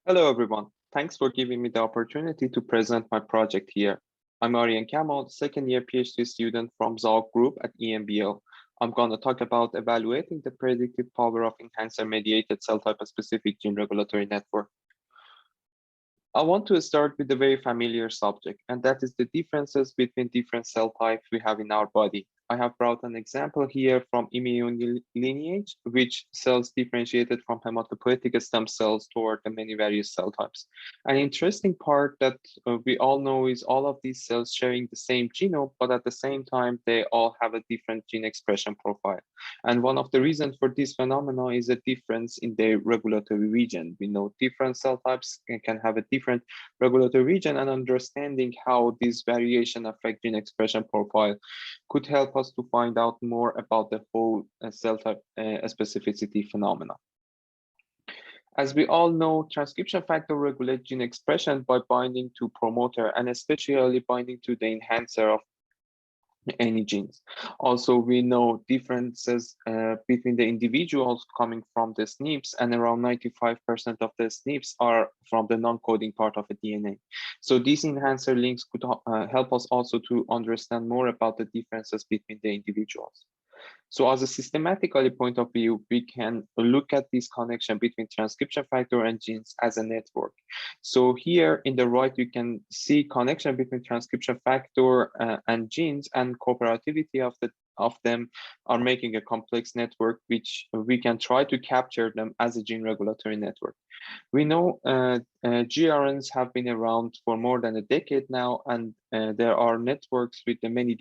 Hello, everyone. Thanks for giving me the opportunity to present my project here. I'm Aryan Kamal, second-year PhD student from Zalk Group at EMBO. I'm going to talk about evaluating the predictive power of enhancer-mediated cell type-specific gene regulatory network. I want to start with a very familiar subject, and that is the differences between different cell types we have in our body. I have brought an example here from immune lineage, which cells differentiated from hematopoietic stem cells toward the many various cell types. An interesting part that we all know is all of these cells sharing the same genome, but at the same time, they all have a different gene expression profile. And one of the reasons for this phenomenon is a difference in their regulatory region. We know different cell types can have a different regulatory region, and understanding how this variation affect gene expression profile could help us to find out more about the whole cell type specificity phenomena. As we all know, transcription factor regulate gene expression by binding to promoter and especially binding to the enhancer of any genes. Also, we know differences between the individuals coming from the SNPs, and around 95% of the SNPs are from the non-coding part of the DNA. So these enhancer links could help us also to understand more about the differences between the individuals. So as a systematically point of view, we can look at this connection between transcription factor and genes as a network. So here in the right, you can see connection between transcription factor and genes, and cooperativity of them are making a complex network, which we can try to capture them as a gene regulatory network. We know GRNs have been around for more than a decade now, and there are networks with the many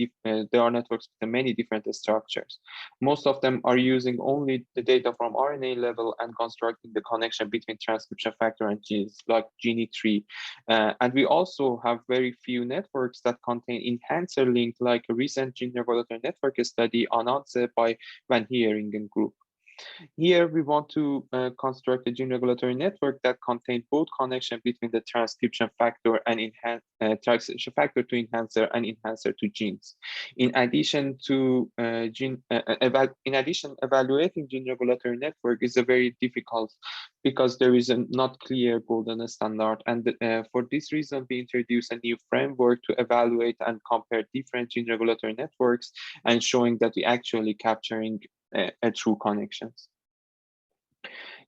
different structures. Most of them are using only the data from RNA level and constructing the connection between transcription factor and genes, like GNE3. And we also have very few networks that contain enhancer link, like a recent gene regulatory network study announced by Van Heeringen group. Here, we want to construct a gene regulatory network that contains both connection between the transcription factor and transcription factor to enhancer and enhancer to genes. In addition, evaluating gene regulatory network is a very difficult because there is a not clear golden standard. And for this reason, we introduce a new framework to evaluate and compare different gene regulatory networks and showing that we actually capturing a true connections.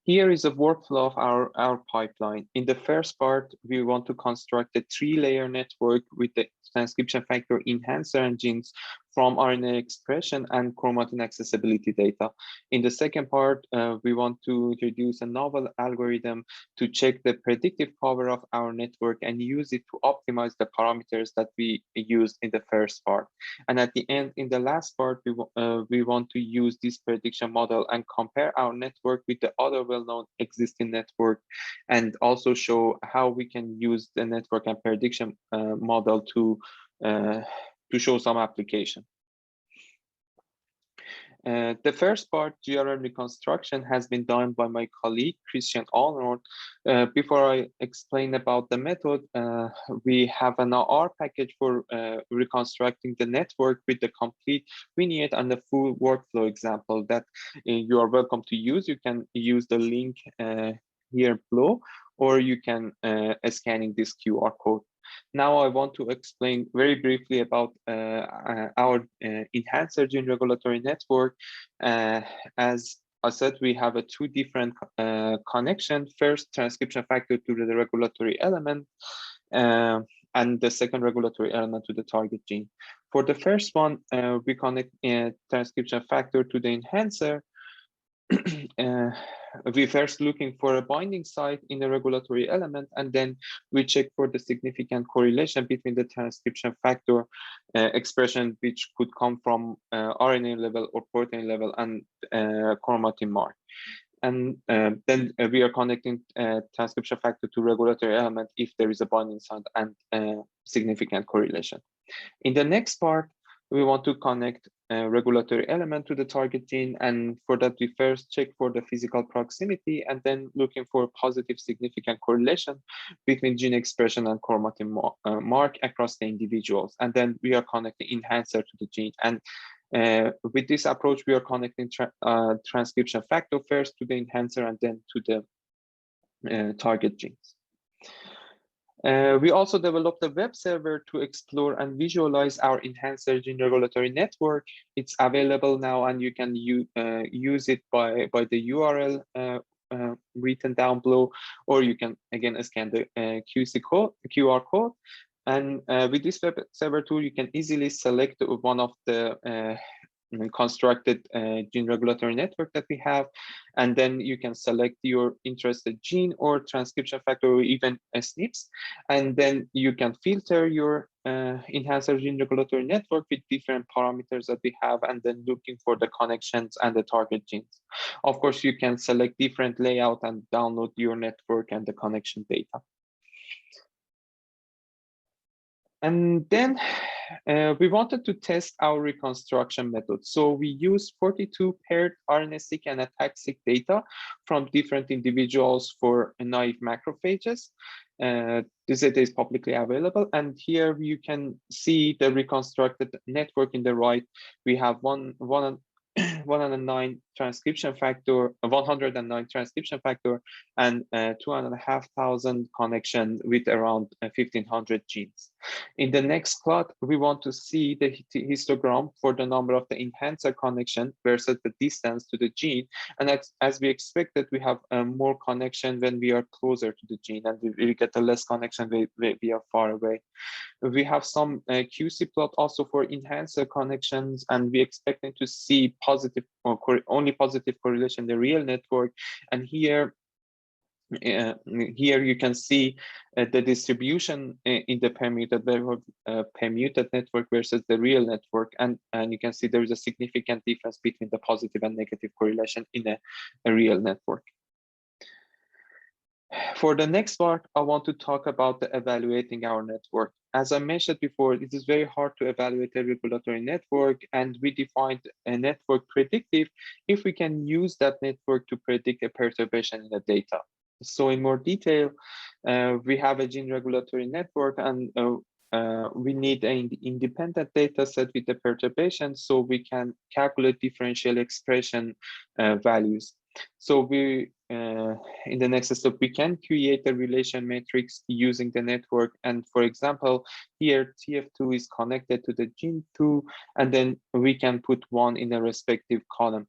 Here is a workflow of our pipeline. In the first part, we want to construct a 3-layer network with the transcription factor enhancer and genes from RNA expression and chromatin accessibility data. In the second part, we want to introduce a novel algorithm to check the predictive power of our network and use it to optimize the parameters that we used in the first part. And at the end, in the last part, we want to use this prediction model and compare our network with the other well-known existing network, and also show how we can use the network and prediction model to show some application. The first part, GRN reconstruction, has been done by my colleague, Christian Arnold. Before I explain about the method, we have an R package for reconstructing the network with the complete vignette and the full workflow example that you are welcome to use. You can use the link here below, or you can scanning this QR code. Now I want to explain very briefly about our enhancer gene regulatory network. As I said, we have 2 different connections. First, transcription factor to the regulatory element, and the second regulatory element to the target gene. For the first one, we connect transcription factor to the enhancer. We first looking for a binding site in the regulatory element, and then we check for the significant correlation between the transcription factor expression, which could come from RNA level or protein level, and chromatin mark. And then we are connecting transcription factor to regulatory element if there is a binding site and significant correlation. In the next part, we want to connect a regulatory element to the target gene, and for that we first check for the physical proximity, and then looking for positive significant correlation between gene expression and chromatin mark across the individuals, and then we are connecting enhancer to the gene. And with this approach, we are connecting transcription factor first to the enhancer and then to the target genes. We also developed a web server to explore and visualize our enhancer gene regulatory network. It's available now, and you can use it by the URL written down below, or you can again scan the QR code. And with this web server tool, you can easily select one of the constructed gene regulatory network that we have, and then you can select your interested gene or transcription factor or even SNPs, and then you can filter your enhancer gene regulatory network with different parameters that we have, and then looking for the connections and the target genes. Of course, you can select different layout and download your network and the connection data. And then we wanted to test our reconstruction method. So we used 42 paired RNA-seq and ATAC-seq data from different individuals for naive macrophages. This data is publicly available. And here you can see the reconstructed network in the right. We have 109 transcription factor, 109 transcription factor, and 2,500 connections with around 1,500 genes. In the next plot, we want to see the histogram for the number of the enhancer connection versus the distance to the gene. And as we expected, we have more connection when we are closer to the gene, and we get a less connection when we are far away. We have some QC plot also for enhancer connections, and we expecting to see positive or only positive correlation in the real network. And here you can see the distribution in the permuted network versus the real network, and you can see there is a significant difference between the positive and negative correlation in a real network. For the next part, I want to talk about evaluating our network. As I mentioned before, it is very hard to evaluate a regulatory network, and we defined a network predictive if we can use that network to predict a perturbation in the data. So in more detail, we have a gene regulatory network, and we need an independent data set with the perturbation so we can calculate differential expression values. So we, in the next step, we can create a relation matrix using the network. And for example, here TF2 is connected to the gene 2, and then we can put 1 in a respective column.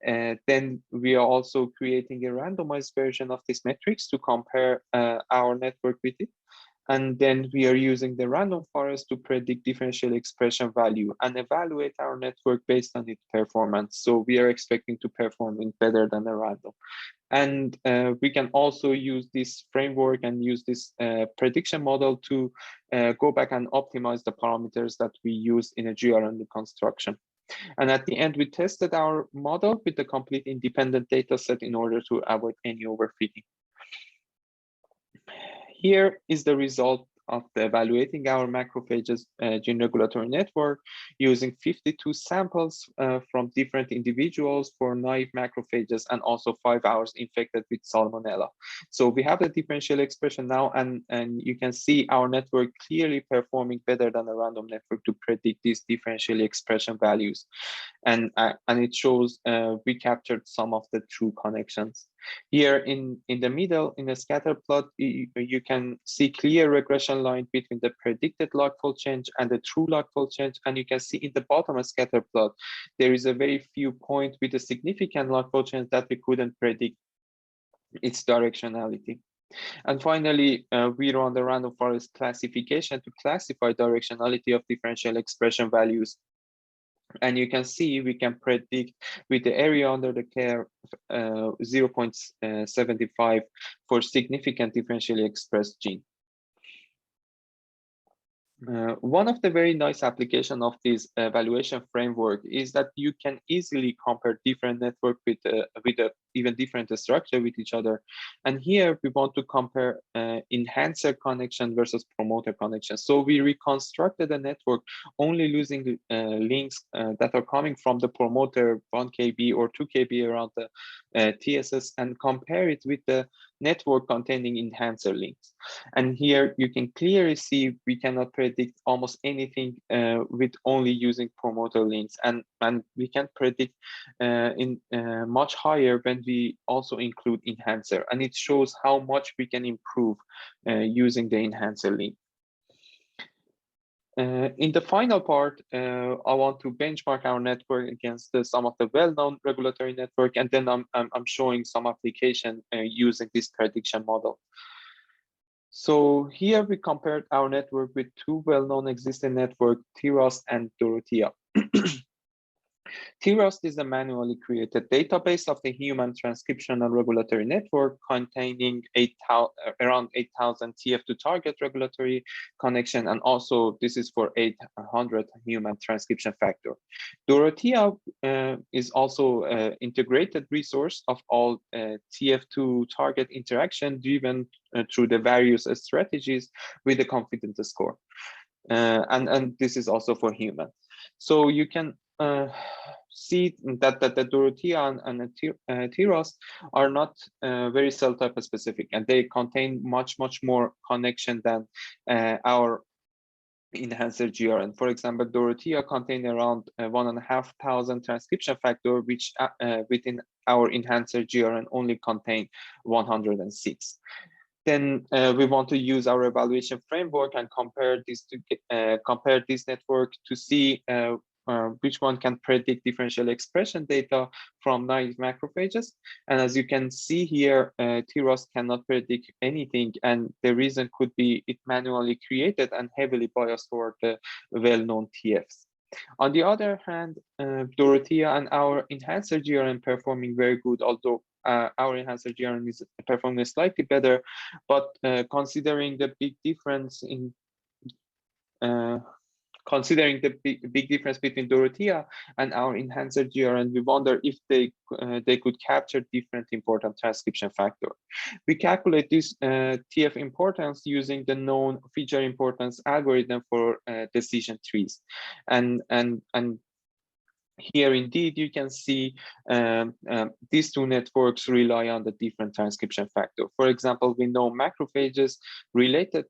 Then we are also creating a randomized version of this matrix to compare our network with it. And then we are using the random forest to predict differential expression value and evaluate our network based on its performance. So we are expecting to perform better than a random. And we can also use this framework and use this prediction model to go back and optimize the parameters that we use in a GRN reconstruction. And at the end, we tested our model with the complete independent data set in order to avoid any overfitting. Here is the result of evaluating our macrophages gene regulatory network using 52 samples from different individuals for naive macrophages and also 5 hours infected with salmonella. So we have the differential expression now, and you can see our network clearly performing better than a random network to predict these differential expression values. And it shows we captured some of the true connections. Here in the middle, in the scatter plot, you can see clear regression line between the predicted log-fold change and the true log-fold change. And you can see in the bottom of scatter plot, there is a very few points with a significant log-fold change that we couldn't predict its directionality. And finally, we run the random forest classification to classify directionality of differential expression values. And you can see we can predict with the area under the curve 0.75 for significant differentially expressed gene. One of the very nice application of this evaluation framework is that you can easily compare different network with even different structure with each other. And here we want to compare enhancer connection versus promoter connection. So we reconstructed a network only using links that are coming from the promoter 1 kb or 2 kb around the TSS, and compare it with the network containing enhancer links. And here you can clearly see we cannot predict almost anything with only using promoter links, and we can predict much higher when we also include enhancer, and it shows how much we can improve using the enhancer link. In the final part, I want to benchmark our network against some of the well-known regulatory network, and then I'm showing some application using this prediction model. So here we compared our network with two well-known existing networks, TROS and Dorothea. TROS is a manually created database of the human transcription and regulatory network containing around 8,000 TF2 target regulatory connection, and also this is for 800 human transcription factor. Dorothea is also an integrated resource of all TF2 target interaction driven through the various strategies with a confidence score. And this is also for human. So you can see that the Dorothea and TROS are not very cell type specific, and they contain much more connection than our enhancer GRN. For example, Dorothea contain around 1,500 transcription factor, which within our enhancer GRN only contain 106. Then we want to use our evaluation framework and compare this network to see which one can predict differential expression data from naive macrophages. And as you can see here, TROS cannot predict anything, and the reason could be it manually created and heavily biased toward the well-known TFs. On the other hand, Dorothea and our enhancer GRN performing very good, although our enhancer GRN is performing slightly better, but considering the big difference in big difference between Dorothea and our enhancer GRN, we wonder if they could capture different important transcription factor. We calculate this TF importance using the known feature importance algorithm for decision trees, and here indeed you can see these two networks rely on the different transcription factor. For example, we know macrophages related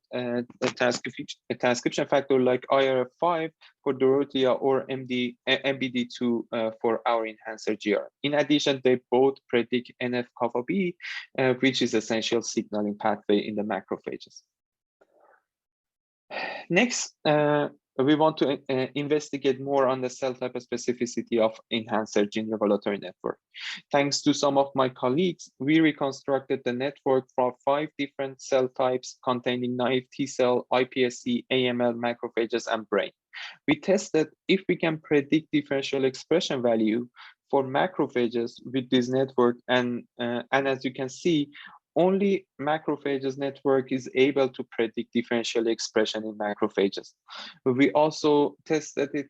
transcription factor like IRF5 for Dorothea or MBD2 for our enhancer GR. In addition, they both predict NF-kappa B, which is essential signaling pathway in the macrophages. Next, we want to investigate more on the cell type specificity of enhancer gene regulatory network. Thanks to some of my colleagues, we reconstructed the network for 5 different cell types containing naive T cell, iPSC, AML, macrophages, and brain. We tested if we can predict differential expression value for macrophages with this network, and as you can see, only macrophages network is able to predict differential expression in macrophages. We also tested it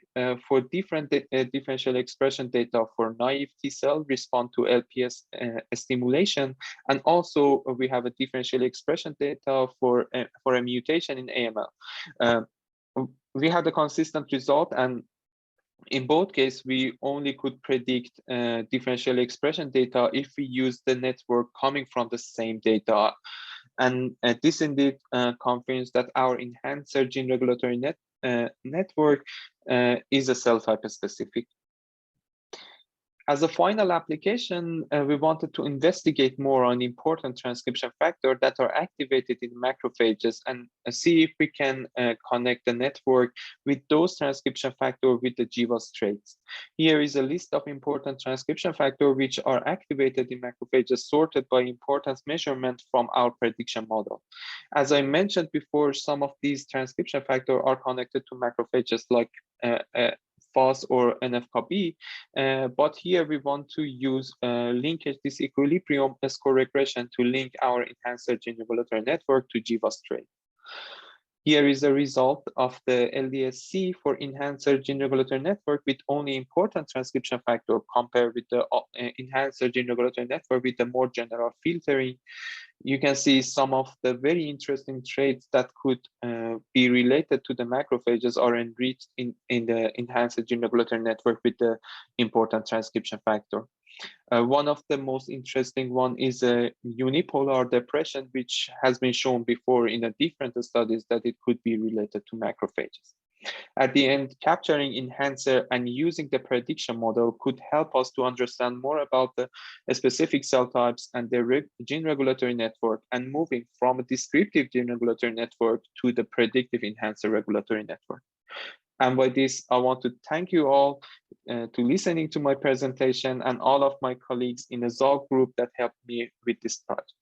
for different differential expression data for naive T cell respond to LPS stimulation, and also we have a differential expression data for a mutation in AML. We had a consistent result, and in both cases, we only could predict differential expression data if we use the network coming from the same data. And this indeed confirms that our enhancer gene regulatory network is a cell type specific. As a final application, we wanted to investigate more on important transcription factors that are activated in macrophages and see if we can connect the network with those transcription factors with the GWAS traits. Here is a list of important transcription factors which are activated in macrophages sorted by importance measurement from our prediction model. As I mentioned before, some of these transcription factors are connected to macrophages like FOS or NF-kappa B, but here we want to use linkage disequilibrium score regression to link our enhancer gene regulatory network to GWAS trait. Here is a result of the LDSC for enhancer gene regulatory network with only important transcription factor compared with the enhancer gene regulatory network with the more general filtering. You can see some of the very interesting traits that could be related to the macrophages are enriched in the enhancer gene regulatory network with the important transcription factor. One of the most interesting one is a unipolar depression, which has been shown before in a different studies that it could be related to macrophages. At the end, capturing enhancer and using the prediction model could help us to understand more about the specific cell types and the gene regulatory network, and moving from a descriptive gene regulatory network to the predictive enhancer regulatory network. And by this, I want to thank you all to listening to my presentation, and all of my colleagues in the ZALC group that helped me with this project.